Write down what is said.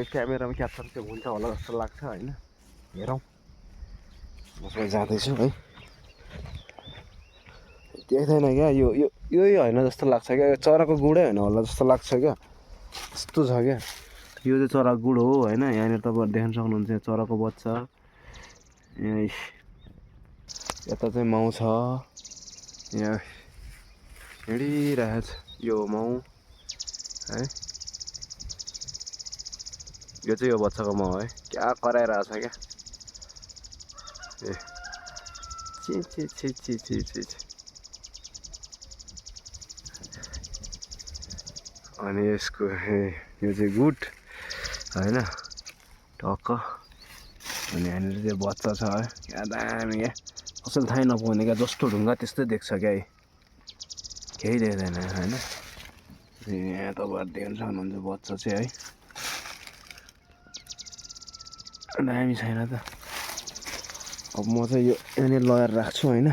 क्यामेरामा capture चाहिँ हुन्छ होला जस्तो लाग्छ होइन। हेरौँ म जाँदैछु है। देख्दैन क्या यो यो यही होइन जस्तो लाग्छ क्या, चराको गुडै होइन होला जस्तो लाग्छ क्या, यस्तो छ क्या। यो चाहिँ चराको गुड हो होइन। यहाँनिर तपाईँहरू देख्न सक्नुहुन्छ चराको बच्चा। यहाँ यता चाहिँ माउ छ, यहाँ हिँडिरहेछ यो माउ है। यो चाहिँ यो बच्चाको माउ है, क्या कराइरहेछ क्या। ए छि छि छि छि छि छि। अनि यसको यो चाहिँ गुड होइन टक्क। अनि यहाँनिर चाहिँ बच्चा छ है, क्या दामी क्या, असल थाहै नपाउने क्या, जस्तो ढुङ्गा त्यस्तै देख्छ क्या है, केही देख्दैन होइन। यहाँ तपाईँहरू देख्न सक्नुहुन्छ बच्चा चाहिँ है, दामी छैन त। अब म चाहिँ यो यहाँनिर लगाएर राख्छु होइन।